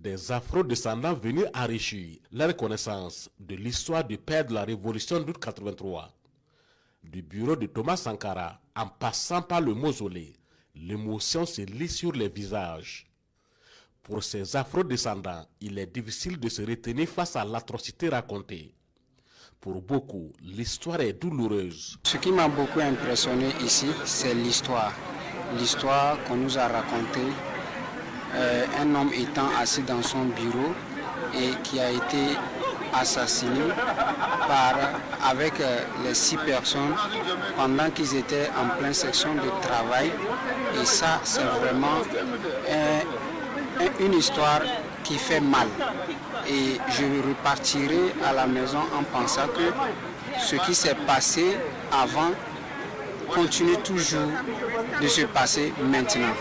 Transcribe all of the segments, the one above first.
des afro-descendants venus enrichir leur connaissance de l'histoire du père de la révolution d'août 83. Du bureau de Thomas Sankara, en passant par le mausolée, l'émotion se lit sur les visages. Pour ces afro-descendants, il est difficile de se retenir face à l'atrocité racontée. Pour beaucoup, l'histoire est douloureuse. Ce qui m'a beaucoup impressionné ici, c'est l'histoire. L'histoire qu'on nous a racontée. Un homme étant assis dans son bureau et qui a été assassiné avec les 6 personnes pendant qu'ils étaient en pleine section de travail. Et ça, c'est vraiment une histoire qui fait mal. Et je repartirai à la maison en pensant que ce qui s'est passé avant continue toujours de se passer maintenant.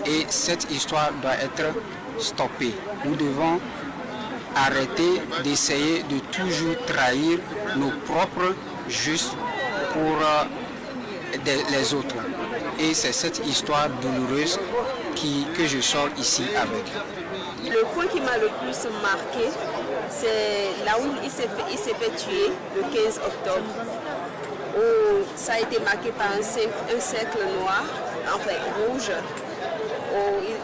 Et cette histoire doit être stoppée. Nous devons arrêter d'essayer de toujours trahir nos propres juste pour les autres. Et c'est cette histoire douloureuse que je sors ici avec. Le point qui m'a le plus marqué, c'est là où il s'est fait tuer le 15 octobre. Où ça a été marqué par un cercle noir, enfin rouge.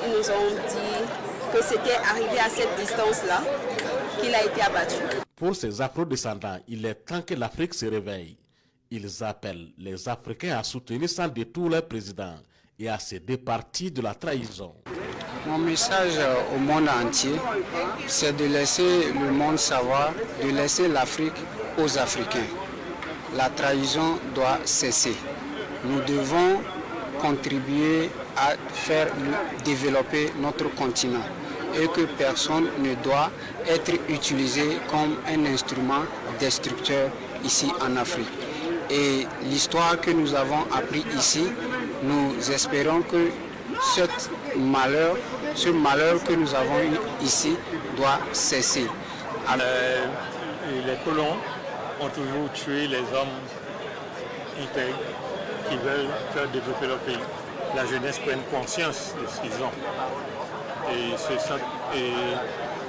Ils nous ont dit que c'était arrivé à cette distance-là qu'il a été abattu. Pour ces afro-descendants, il est temps que l'Afrique se réveille. Ils appellent les Africains à soutenir sans détour leur président et à se départir de la trahison. Mon message au monde entier, c'est de laisser le monde savoir, de laisser l'Afrique aux Africains. La trahison doit cesser. Nous devons contribuer à faire développer notre continent et que personne ne doit être utilisé comme un instrument destructeur ici en Afrique. Et l'histoire que nous avons appris ici, nous espérons que ce malheur que nous avons eu ici doit cesser. Les colons ont toujours tué les hommes intègres qui veulent faire développer leur pays. La jeunesse prenne conscience de ce qu'ils ont et se sentent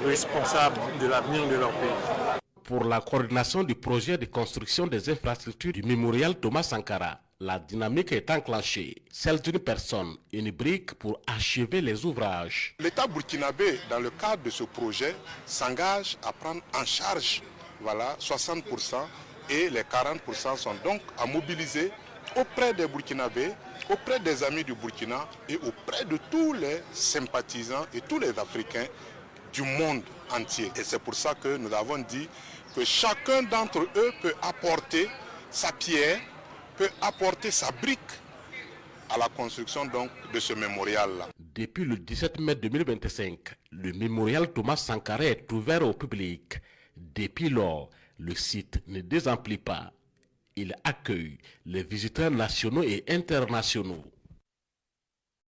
responsables de l'avenir de leur pays. Pour la coordination du projet de construction des infrastructures du mémorial Thomas Sankara, la dynamique est enclenchée, celle d'une personne, une brique pour achever les ouvrages. L'État burkinabé, dans le cadre de ce projet, s'engage à prendre en charge 60% et les 40% sont donc à mobiliser auprès des Burkinabés, auprès des amis du Burkina et auprès de tous les sympathisants et tous les Africains du monde entier. Et c'est pour ça que nous avons dit que chacun d'entre eux peut apporter sa pierre, peut apporter sa brique à la construction donc de ce mémorial-là. Depuis le 17 mai 2025, le mémorial Thomas Sankara est ouvert au public. Depuis lors, le site ne désemplit pas. Il accueille les visiteurs nationaux et internationaux.